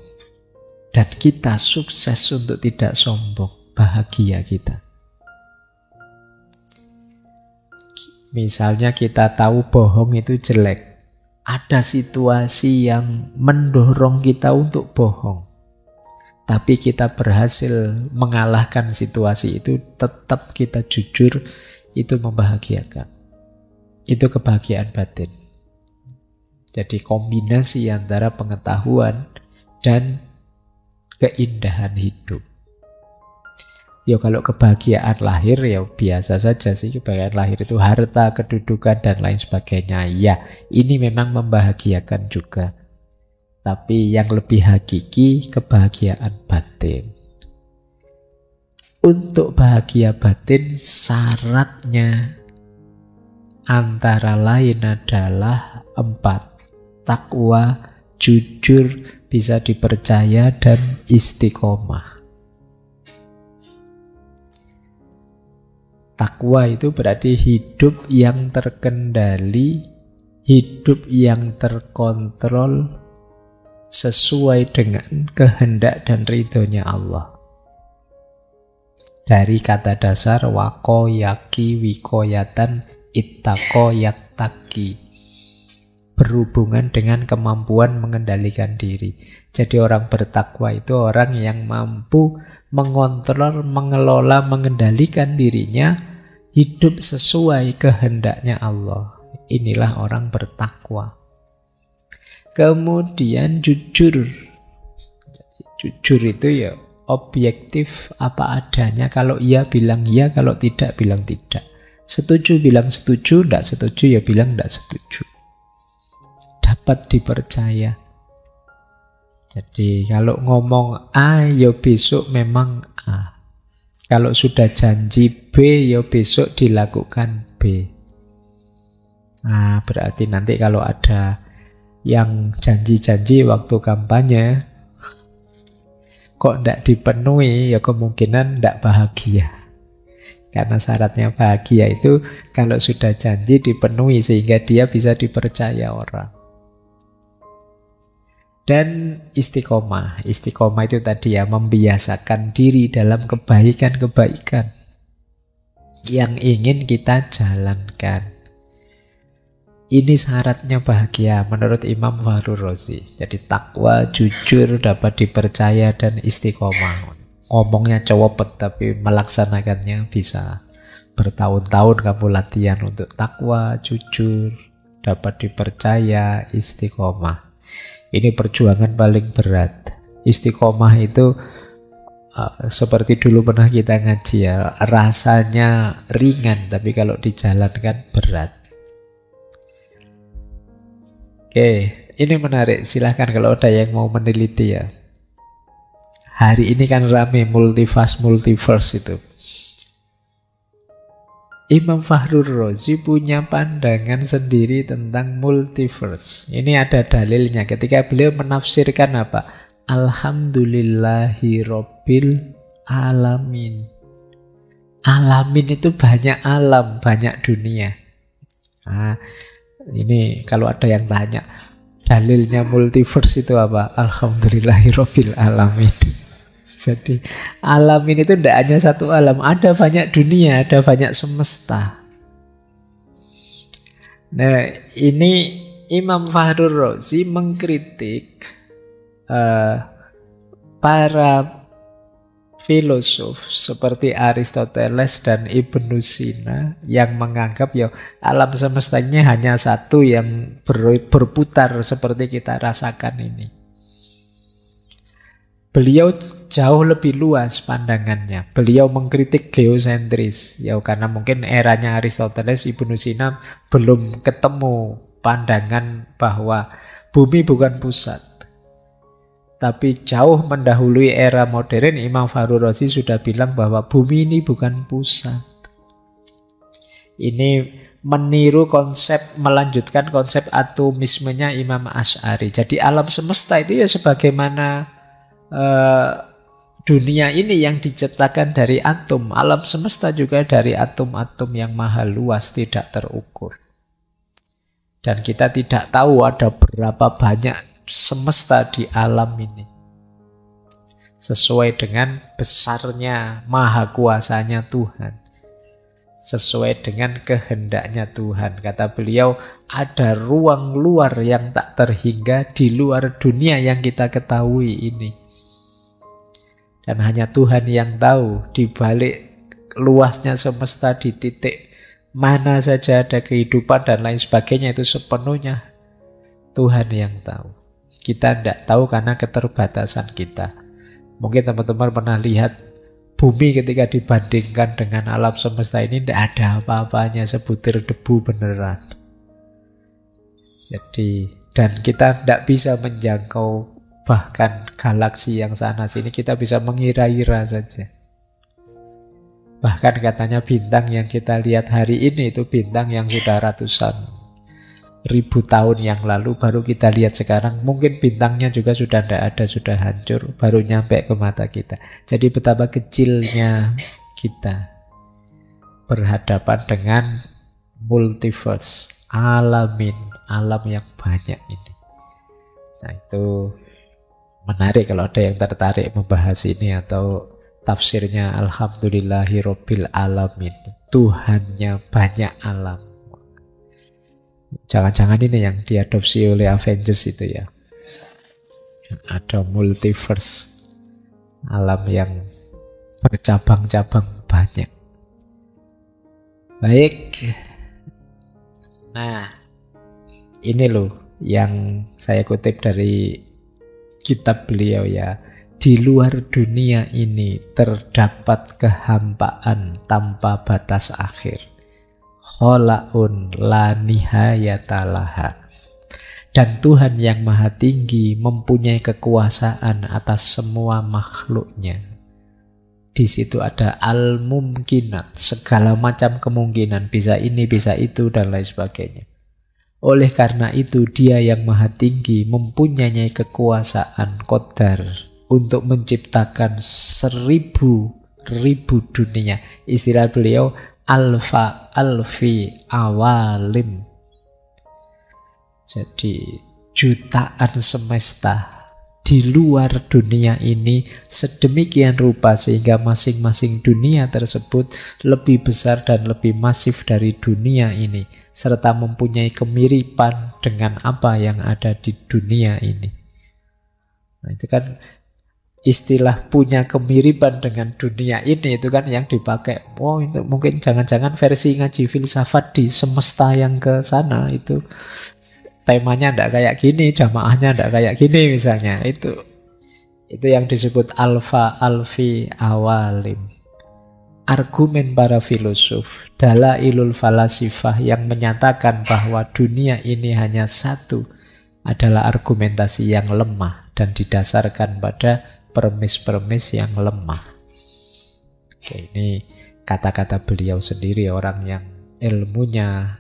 Dan kita sukses untuk tidak sombong. Bahagia kita. Misalnya kita tahu bohong itu jelek. Ada situasi yang mendorong kita untuk bohong. Tapi kita berhasil mengalahkan situasi itu, tetap kita jujur, itu membahagiakan. Itu kebahagiaan batin. Jadi kombinasi antara pengetahuan dan keindahan hidup. Ya kalau kebahagiaan lahir ya biasa saja sih. Kebahagiaan lahir itu harta, kedudukan, dan lain sebagainya. Ya, ini memang membahagiakan juga. Tapi yang lebih hakiki kebahagiaan batin. Untuk bahagia batin syaratnya antara lain adalah 4. Takwa, jujur, bisa dipercaya, dan istiqomah. Takwa itu berarti hidup yang terkendali, hidup yang terkontrol sesuai dengan kehendak dan ridhonya Allah. Dari kata dasar wako yaki wikoyatan ittaqo yattaqi, berhubungan dengan kemampuan mengendalikan diri. Jadi orang bertakwa itu orang yang mampu mengontrol, mengelola, mengendalikan dirinya, hidup sesuai kehendaknya Allah. Inilah orang bertakwa. Kemudian jujur. Jujur itu ya objektif apa adanya. Kalau iya bilang iya, kalau tidak bilang tidak. Setuju bilang setuju, tidak setuju ya bilang tidak setuju. Dapat dipercaya. Jadi kalau ngomong A, ya besok memang A. Kalau sudah janji B, ya besok dilakukan B. Nah, berarti nanti kalau ada yang janji-janji waktu kampanye, kok tidak dipenuhi, ya kemungkinan tidak bahagia. Karena syaratnya bahagia itu kalau sudah janji dipenuhi sehingga dia bisa dipercaya orang. Dan istiqomah. Istiqomah itu tadi ya, membiasakan diri dalam kebaikan-kebaikan yang ingin kita jalankan. Ini syaratnya bahagia menurut Imam Fahru Razi. Jadi takwa, jujur, dapat dipercaya, dan istiqomah. Ngomongnya cowopet tapi melaksanakannya bisa bertahun-tahun kamu latihan untuk takwa, jujur, dapat dipercaya, istiqomah. Ini perjuangan paling berat. Istiqomah itu seperti dulu pernah kita ngaji ya, rasanya ringan tapi kalau dijalankan berat. Oke, ini menarik. Silahkan kalau ada yang mau meneliti ya. Hari ini kan rame multiverse itu. Imam Fakhrur Razi punya pandangan sendiri tentang multiverse. Ini ada dalilnya ketika beliau menafsirkan apa? Alhamdulillahi Rabbil Alamin. Alamin itu banyak alam, banyak dunia. Nah, ini kalau ada yang tanya, dalilnya multiverse itu apa? Alhamdulillahi Rabbil Alamin. Jadi alam ini itu tidak hanya satu alam, ada banyak dunia, ada banyak semesta. Nah, ini Imam Fakhrur Razi mengkritik para filosof seperti Aristoteles dan Ibnu Sina yang menganggap ya alam semestanya hanya satu yang berputar seperti kita rasakan ini. Beliau jauh lebih luas pandangannya. Beliau mengkritik geosentris. Ya karena mungkin eranya Aristoteles, Ibnu Sina belum ketemu pandangan bahwa bumi bukan pusat. Tapi jauh mendahului era modern, Imam Fakhrur Razi sudah bilang bahwa bumi ini bukan pusat. Ini meniru konsep, melanjutkan konsep atomismenya Imam Asy'ari. Jadi alam semesta itu ya sebagaimana dunia ini yang diciptakan dari atom, alam semesta juga dari atom-atom yang maha luas, tidak terukur. Dan kita tidak tahu ada berapa banyak semesta di alam ini. Sesuai dengan besarnya, maha kuasanya Tuhan. Sesuai dengan kehendaknya Tuhan. Kata beliau, ada ruang luar yang tak terhingga di luar dunia yang kita ketahui ini. Dan hanya Tuhan yang tahu di balik luasnya semesta, di titik mana saja ada kehidupan dan lain sebagainya, itu sepenuhnya Tuhan yang tahu. Kita tidak tahu karena keterbatasan kita. Mungkin teman-teman pernah lihat bumi ketika dibandingkan dengan alam semesta ini tidak ada apa-apanya, sebutir debu beneran. Jadi, dan kita tidak bisa menjangkau bahkan galaksi yang sana sini, kita bisa mengira-ira saja. Bahkan katanya bintang yang kita lihat hari ini itu bintang yang sudah ratusan ribu tahun yang lalu baru kita lihat sekarang. Mungkin bintangnya juga sudah tidak ada, sudah hancur, baru nyampe ke mata kita. Jadi betapa kecilnya kita berhadapan dengan multiverse, alamin, alam yang banyak ini. Nah itu menarik kalau ada yang tertarik membahas ini atau tafsirnya Alhamdulillahi Rabbil Alamin. Tuhannya banyak alam. Jangan-jangan ini yang diadopsi oleh Avengers itu ya. Ada multiverse. Alam yang bercabang-cabang banyak. Baik. Nah, ini loh yang saya kutip dari kitab beliau ya. Di luar dunia ini terdapat kehampaan tanpa batas akhir. Kholaun la nihayatalaha. Dan Tuhan yang maha tinggi mempunyai kekuasaan atas semua makhluknya. Di situ ada al-mumkinat, segala macam kemungkinan, bisa ini, bisa itu, dan lain sebagainya. Oleh karena itu dia yang maha tinggi mempunyai kekuasaan qadar untuk menciptakan 1000 ribu dunia. Istilah beliau alfa alfi awalim. Jadi jutaan semesta di luar dunia ini sedemikian rupa sehingga masing-masing dunia tersebut lebih besar dan lebih masif dari dunia ini, serta mempunyai kemiripan dengan apa yang ada di dunia ini. Nah, itu kan istilah punya kemiripan dengan dunia ini, itu kan yang dipakai. Oh, itu mungkin jangan-jangan versi ngaji filsafat di semesta yang ke sana itu temanya ndak kayak gini, jamaahnya ndak kayak gini misalnya. Itu yang disebut alfa alfi awalim. Argumen para filosof, dalailul falasifah yang menyatakan bahwa dunia ini hanya satu adalah argumentasi yang lemah dan didasarkan pada premis-premis yang lemah. Oke, ini kata-kata beliau sendiri, orang yang ilmunya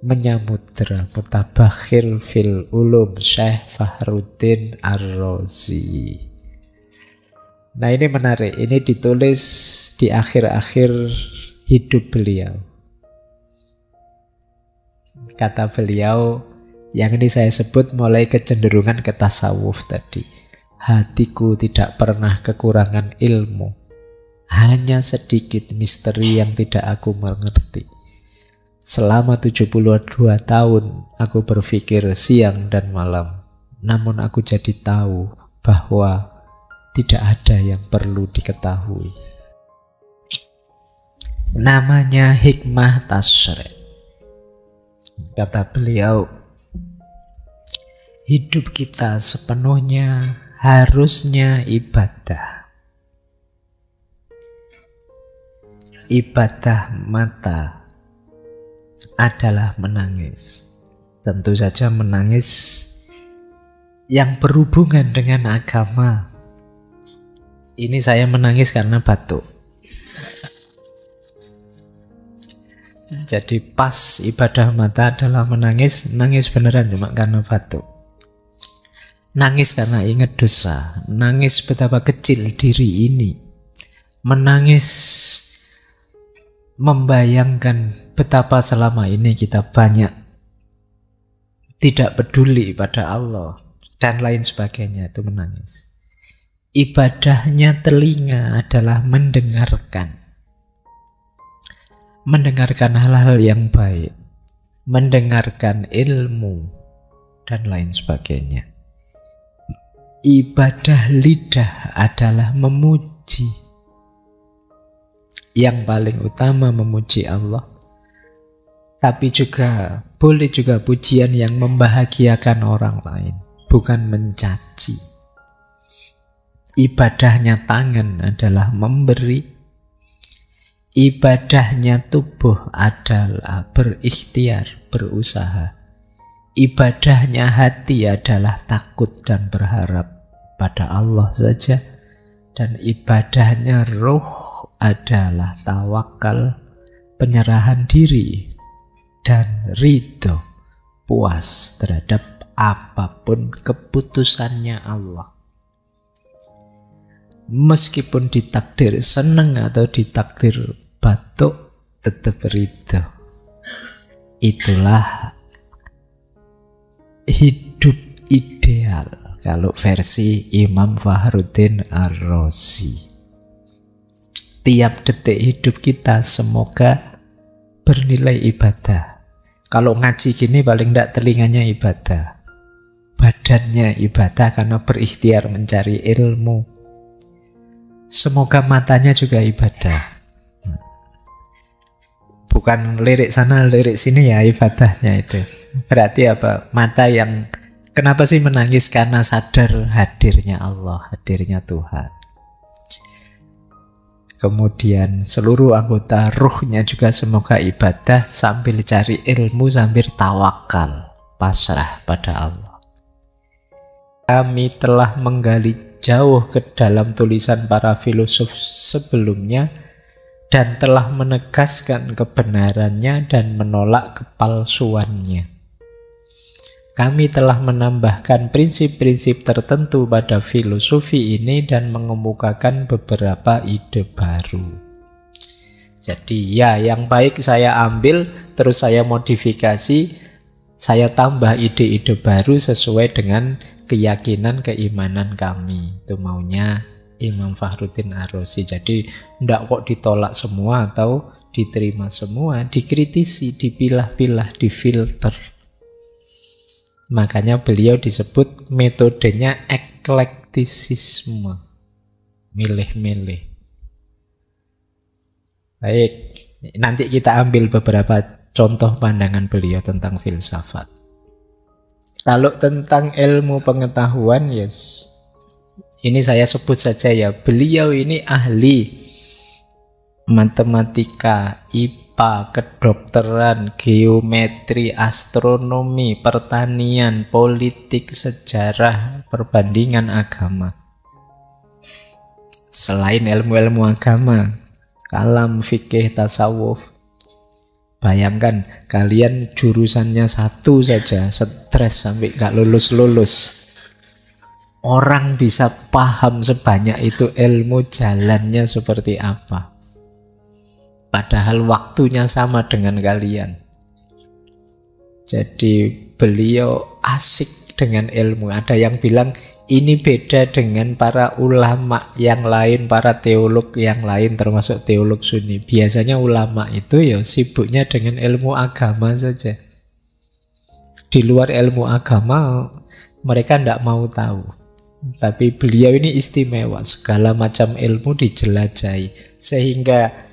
menyamudra, mutabakhir fil ulum, Syekh Fahruddin Ar-Razi. Nah, ini menarik. Ini ditulis di akhir-akhir hidup beliau. Kata beliau, yang ini saya sebut mulai kecenderungan ke tasawuf tadi. Hatiku tidak pernah kekurangan ilmu. Hanya sedikit misteri yang tidak aku mengerti. Selama 72 tahun aku berpikir siang dan malam, namun aku jadi tahu bahwa tidak ada yang perlu diketahui. Namanya hikmah tasyri'. Kata beliau, hidup kita sepenuhnya harusnya ibadah. Ibadah mata adalah menangis. Tentu saja menangis yang berhubungan dengan agama. Ini saya menangis karena batuk. Jadi pas ibadah mata adalah menangis, nangis beneran cuma karena batuk. Nangis karena ingat dosa, nangis betapa kecil diri ini. Menangis membayangkan betapa selama ini kita banyak tidak peduli pada Allah dan lain sebagainya, itu menangis. Ibadahnya telinga adalah mendengarkan hal-hal yang baik, mendengarkan ilmu dan lain sebagainya. Ibadah lidah adalah memuji. Yang paling utama memuji Allah, tapi juga boleh juga pujian yang membahagiakan orang lain, bukan mencaci. Ibadahnya tangan adalah memberi. Ibadahnya tubuh adalah berikhtiar, berusaha. Ibadahnya hati adalah takut dan berharap pada Allah saja. Dan ibadahnya roh adalah tawakal, penyerahan diri, dan ridho, puas terhadap apapun keputusannya Allah. Meskipun ditakdir senang atau ditakdir batuk, tetap ridho. Itulah hidup ideal kalau versi Imam Fahruddin Ar-Razi. Tiap detik hidup kita semoga bernilai ibadah. Kalau ngaji gini paling tidak telinganya ibadah, badannya ibadah karena berikhtiar mencari ilmu. Semoga matanya juga ibadah. Bukan lirik sana lirik sini ya ibadahnya itu. Berarti apa? Mata yang kenapa sih menangis? Karena sadar hadirnya Allah, hadirnya Tuhan. Kemudian seluruh anggota ruhnya juga semoga ibadah sambil cari ilmu, sambil tawakal, pasrah pada Allah. Kami telah menggali jauh ke dalam tulisan para filosof sebelumnya dan telah menegaskan kebenarannya dan menolak kepalsuannya. kami telah menambahkan prinsip-prinsip tertentu pada filosofi ini dan mengemukakan beberapa ide baru. Jadi ya, yang baik saya ambil, terus saya modifikasi, saya tambah ide-ide baru sesuai dengan keyakinan, keimanan kami. Itu maunya Imam Fakhruddin Ar-Razi. Jadi tidak kok ditolak semua atau diterima semua, dikritisi, dipilah-pilah, difilter. Makanya beliau disebut metodenya eklektisisme, milih-milih. Baik, nanti kita ambil beberapa contoh pandangan beliau tentang filsafat. Kalau tentang ilmu pengetahuan, yes, ini saya sebut saja ya, beliau ini ahli matematika, IPA, kedokteran, geometri, astronomi, pertanian, politik, sejarah, perbandingan agama. Selain ilmu-ilmu agama, kalam, fikih, tasawuf. Bayangkan kalian jurusannya satu saja, stres sampai gak lulus-lulus. Orang bisa paham sebanyak itu ilmu, jalannya seperti apa. Padahal waktunya sama dengan kalian. Jadi beliau asik dengan ilmu. Ada yang bilang ini beda dengan para ulama yang lain, para teolog yang lain, termasuk teolog Sunni. Biasanya ulama itu ya sibuknya dengan ilmu agama saja. Di luar ilmu agama mereka tidak mau tahu. Tapi beliau ini istimewa, segala macam ilmu dijelajahi. Sehingga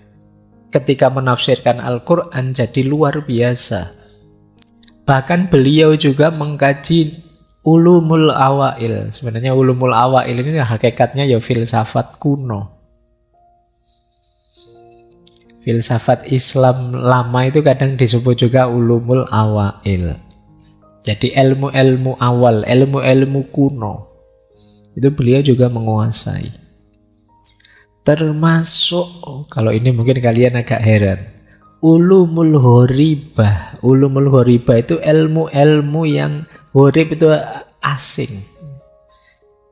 ketika menafsirkan Al-Quran jadi luar biasa. Bahkan beliau juga mengkaji ulumul awail. Sebenarnya ulumul awail ini hakikatnya ya filsafat kuno. Filsafat Islam lama itu kadang disebut juga ulumul awail. Jadi ilmu-ilmu awal, ilmu-ilmu kuno. Itu beliau juga menguasai. Termasuk, kalau ini mungkin kalian agak heran, ulumul horibah. Ulumul horibah itu ilmu-ilmu yang horib itu asing,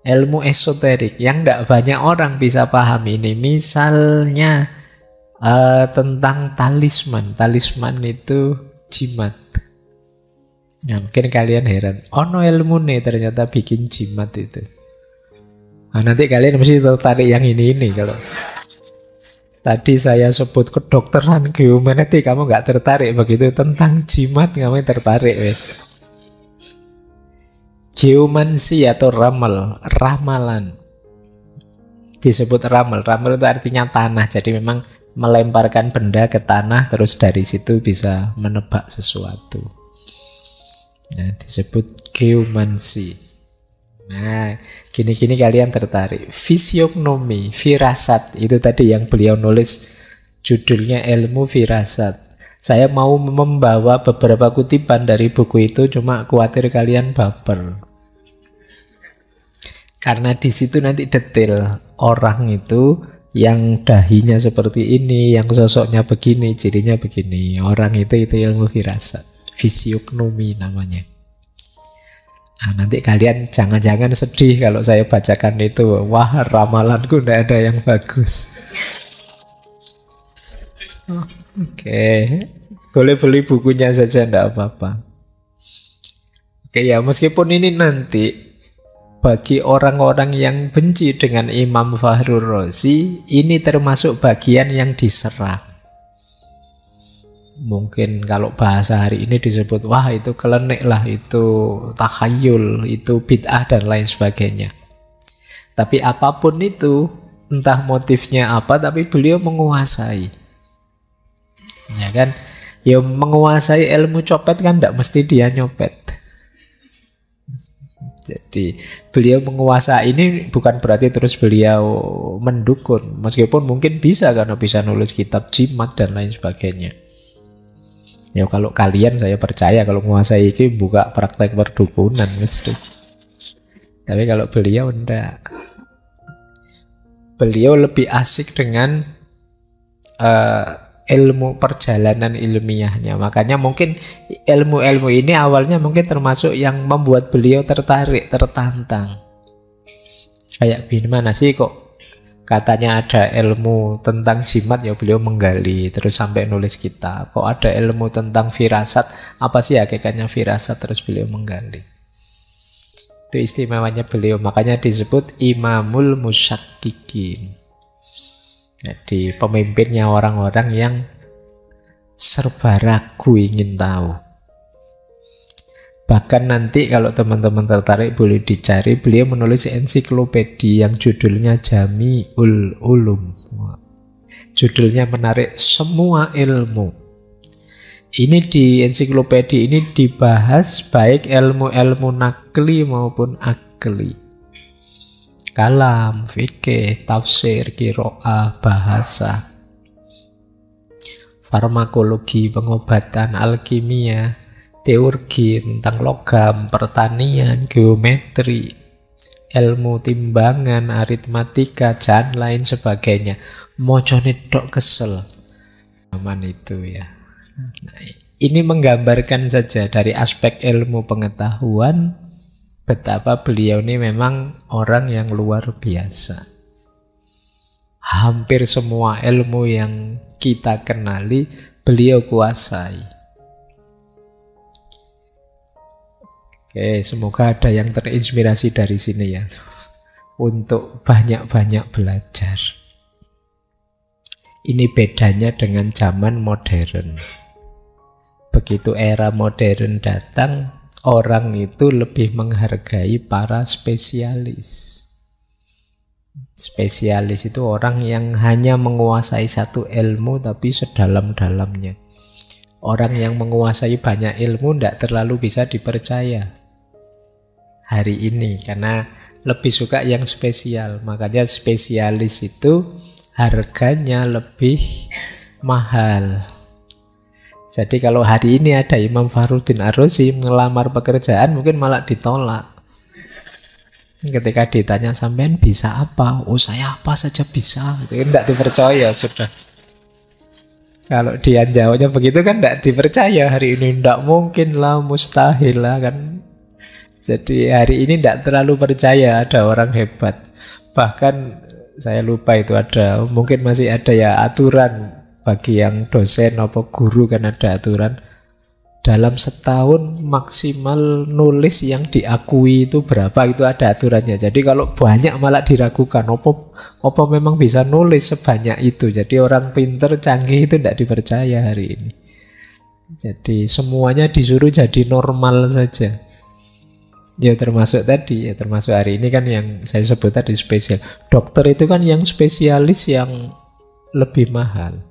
ilmu esoterik yang tidak banyak orang bisa paham ini. Misalnya tentang talisman. Talisman itu jimat. Nah, mungkin kalian heran, ono ilmu nih ternyata bikin jimat itu. Nah, nanti kalian mesti tertarik yang ini kalau tadi saya sebut kedokteran, geometri, kamu nggak tertarik. Begitu tentang jimat kamu tertarik, wes. Geomansi atau ramalan. Disebut ramal. Ramal itu artinya tanah. Jadi memang melemparkan benda ke tanah, terus dari situ bisa menebak sesuatu. Nah, disebut geomansi. Nah, gini-gini kalian tertarik. Fisiognomi, firasat, itu tadi yang beliau nulis judulnya ilmu firasat. Saya mau membawa beberapa kutipan dari buku itu, cuma khawatir kalian baper. Karena di situ nanti detail orang itu yang dahinya seperti ini, yang sosoknya begini, cirinya begini. Orang itu ilmu firasat. Fisiognomi namanya. Nah, nanti kalian jangan-jangan sedih kalau saya bacakan itu. Wah, ramalanku tidak ada yang bagus. Oke, boleh beli bukunya saja, tidak apa-apa. Oke ya, meskipun ini nanti bagi orang-orang yang benci dengan Imam Fakhrul Razi, ini termasuk bagian yang diserang. Mungkin kalau bahasa hari ini disebut, wah itu kelenik lah, itu takhayul, itu bid'ah dan lain sebagainya. Tapi apapun itu, entah motifnya apa, tapi beliau menguasai. Ya kan? Ya menguasai ilmu copet kan tidak mesti dia nyopet. Jadi beliau menguasai ini bukan berarti terus beliau mendukun. Meskipun mungkin bisa karena bisa nulis kitab jimat dan lain sebagainya. Ya kalau kalian saya percaya kalau menguasai ini buka praktek perdukunan mesti. Tapi kalau beliau enggak. Beliau lebih asik dengan ilmu perjalanan ilmiahnya. Makanya mungkin ilmu-ilmu ini awalnya mungkin termasuk yang membuat beliau tertarik, tertantang. Kayak gimana sih kok katanya ada ilmu tentang jimat, ya beliau menggali terus sampai nulis kitab. Kok ada ilmu tentang firasat, apa sih hakikatnya firasat, terus beliau menggali. Itu istimewanya beliau, makanya disebut Imamul Musyakkikin. Jadi pemimpinnya orang-orang yang serba ragu ingin tahu. Bahkan nanti kalau teman-teman tertarik boleh dicari, beliau menulis ensiklopedia yang judulnya Jami'ul Ulum. Judulnya menarik, semua ilmu. Ini di ensiklopedia ini dibahas baik ilmu-ilmu nakli maupun akli. Kalam, fikih, tafsir, qiraah, bahasa, farmakologi, pengobatan, alkimia, teologi tentang logam, pertanian, geometri, ilmu timbangan, aritmatika, dan lain sebagainya. Mocone tok kesel. Aman itu ya. Nah, ini menggambarkan saja dari aspek ilmu pengetahuan betapa beliau ini memang orang yang luar biasa. Hampir semua ilmu yang kita kenali, beliau kuasai. Oke, semoga ada yang terinspirasi dari sini ya, untuk banyak-banyak belajar. Ini bedanya dengan zaman modern. Begitu era modern datang, orang itu lebih menghargai para spesialis. Spesialis itu orang yang hanya menguasai satu ilmu tapi sedalam-dalamnya. Orang yang menguasai banyak ilmu tidak terlalu bisa dipercaya hari ini, karena lebih suka yang spesial. Makanya spesialis itu harganya lebih mahal. Jadi kalau hari ini ada Imam Fakhruddin Ar-Razi ngelamar pekerjaan, mungkin malah ditolak. Ketika ditanya, sampean bisa apa? Oh, saya apa saja bisa. Itu tidak dipercaya sudah. Kalau dia jawabnya begitu kan tidak dipercaya hari ini. Tidak mungkin lah, mustahil lah kan. Jadi hari ini tidak terlalu percaya ada orang hebat. Bahkan saya lupa itu ada, mungkin masih ada ya aturan bagi yang dosen atau guru, kan ada aturan dalam setahun maksimal nulis yang diakui itu berapa, itu ada aturannya. Jadi kalau banyak malah diragukan, apa memang bisa nulis sebanyak itu. Jadi orang pinter canggih itu tidak dipercaya hari ini. Jadi semuanya disuruh jadi normal saja. Ya termasuk tadi, ya termasuk hari ini kan yang saya sebut tadi spesial. Dokter itu kan yang spesialis yang lebih mahal.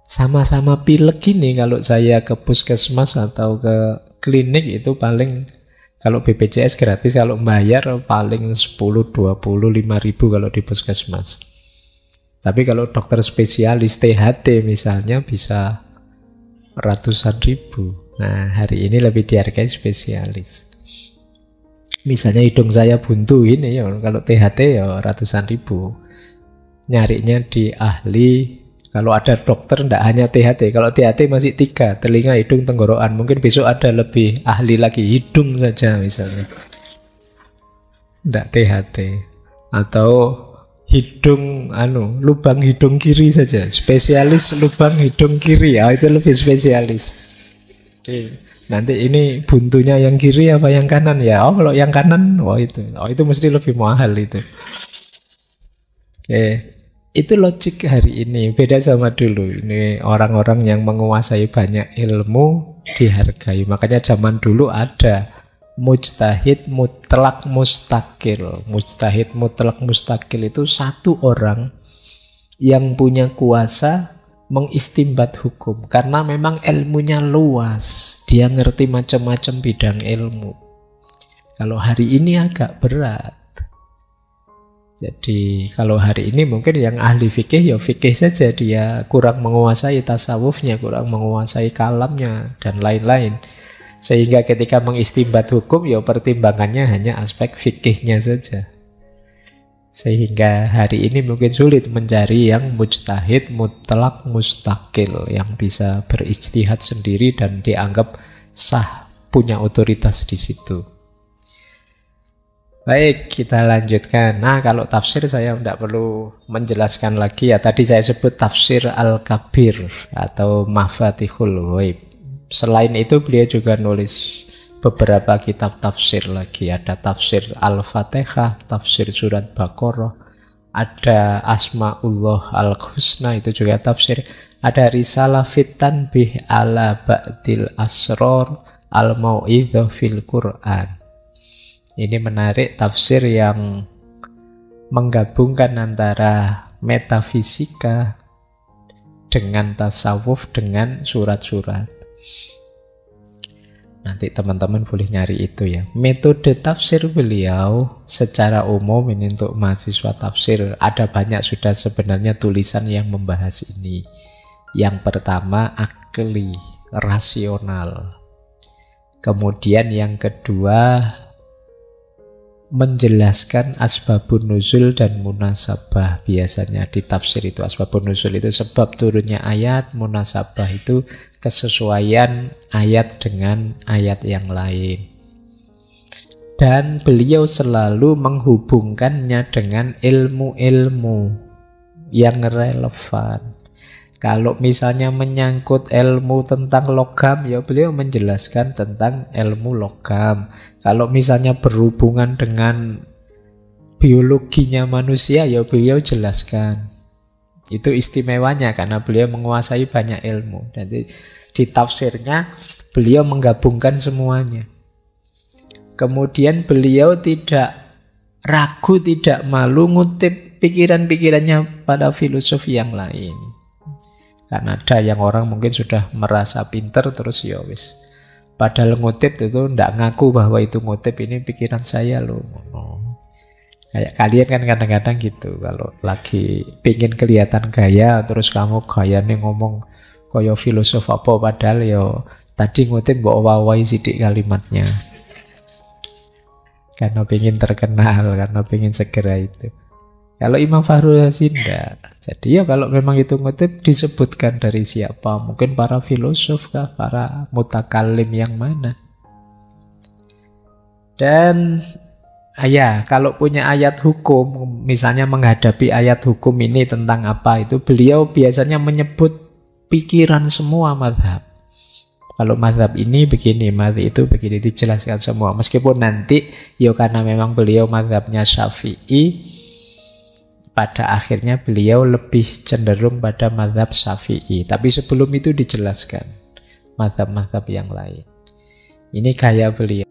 Sama-sama pilek gini, kalau saya ke puskesmas atau ke klinik itu paling, kalau BPJS gratis, kalau bayar paling 10, 20, 5 ribu kalau di puskesmas. Tapi kalau dokter spesialis THT misalnya bisa ratusan ribu. Nah hari ini lebih dihargai spesialis. Misalnya hidung saya buntu ini ya, kalau THT ya ratusan ribu. Nyarinya di ahli. Kalau ada dokter tidak hanya THT. Kalau THT masih 3, telinga, hidung, tenggorokan. Mungkin besok ada lebih ahli lagi, hidung saja misalnya. Tidak THT. Atau hidung, lubang hidung kiri saja. Spesialis lubang hidung kiri, ya itu lebih spesialis. Nanti ini buntunya yang kiri apa yang kanan ya? Oh kalau yang kanan, itu mesti lebih mahal itu. Oke. Itu logik hari ini, beda sama dulu. Ini orang-orang yang menguasai banyak ilmu dihargai. Makanya zaman dulu ada mujtahid mutlak mustakil. Mujtahid mutlak mustakil itu satu orang yang punya kuasa mengistimbat hukum. Karena memang ilmunya luas, dia ngerti macam-macam bidang ilmu. Kalau hari ini agak berat. Jadi kalau hari ini mungkin yang ahli fikih ya fikih saja, dia kurang menguasai tasawufnya, kurang menguasai kalamnya dan lain-lain. Sehingga ketika mengistimbat hukum ya pertimbangannya hanya aspek fikihnya saja. Sehingga hari ini mungkin sulit mencari yang mujtahid mutlak mustaqil, yang bisa berijtihad sendiri dan dianggap sah, punya otoritas di situ. Baik, kita lanjutkan. Nah, kalau tafsir saya tidak perlu menjelaskan lagi ya. Tadi saya sebut tafsir Al-Kabir atau Mafatihul Ghaib. Selain itu beliau juga nulis beberapa kitab tafsir lagi. Ada tafsir Al-Fatihah, tafsir surat Baqarah, ada Asma'ullah Al-Husna, itu juga tafsir. Ada Risalah Fit Tanbih ala Ba'dil Asror Al-Mau'idhah fil Qur'an. Ini menarik, tafsir yang menggabungkan antara metafisika dengan tasawuf dengan surat-surat. Nanti teman-teman boleh nyari itu ya. Metode tafsir beliau secara umum ini untuk mahasiswa tafsir, ada banyak sudah sebenarnya tulisan yang membahas ini. Yang pertama akli, rasional. Kemudian yang kedua menjelaskan asbabun nuzul dan munasabah. Biasanya di tafsir itu asbabun nuzul itu sebab turunnya ayat, munasabah itu kesesuaian ayat dengan ayat yang lain. Dan beliau selalu menghubungkannya dengan ilmu-ilmu yang relevan. Kalau misalnya menyangkut ilmu tentang logam, ya beliau menjelaskan tentang ilmu logam. Kalau misalnya berhubungan dengan biologinya manusia, ya beliau jelaskan. Itu istimewanya karena beliau menguasai banyak ilmu. Jadi di tafsirnya beliau menggabungkan semuanya. Kemudian beliau tidak ragu, tidak malu ngutip pikiran-pikirannya pada filosof yang lain. Karena ada yang orang mungkin sudah merasa pinter terus ya wis. Padahal ngutip itu ndak ngaku bahwa itu ngutip, ini pikiran saya loh. Kayak kalian kan kadang-kadang gitu, kalau lagi pingin kelihatan gaya terus kamu gayanya ngomong kaya filosof apa, padahal ya tadi ngutip mbok wawahi sidik kalimatnya. Karena pingin terkenal, karena pingin segera itu. Kalau Imam Fakhrul Razi enggak. Jadi ya kalau memang itu ngutip disebutkan dari siapa, mungkin para filosof kah, para mutakalim yang mana. Dan ya kalau punya ayat hukum, misalnya menghadapi ayat hukum ini tentang apa, itu beliau biasanya menyebut pikiran semua mazhab. Kalau mazhab ini begini, mazhab itu begini, dijelaskan semua. Meskipun nanti ya karena memang beliau mazhabnya Syafi'i, pada akhirnya beliau lebih cenderung pada mazhab Syafi'i. Tapi sebelum itu dijelaskan mazhab-mazhab yang lain. Ini gaya beliau.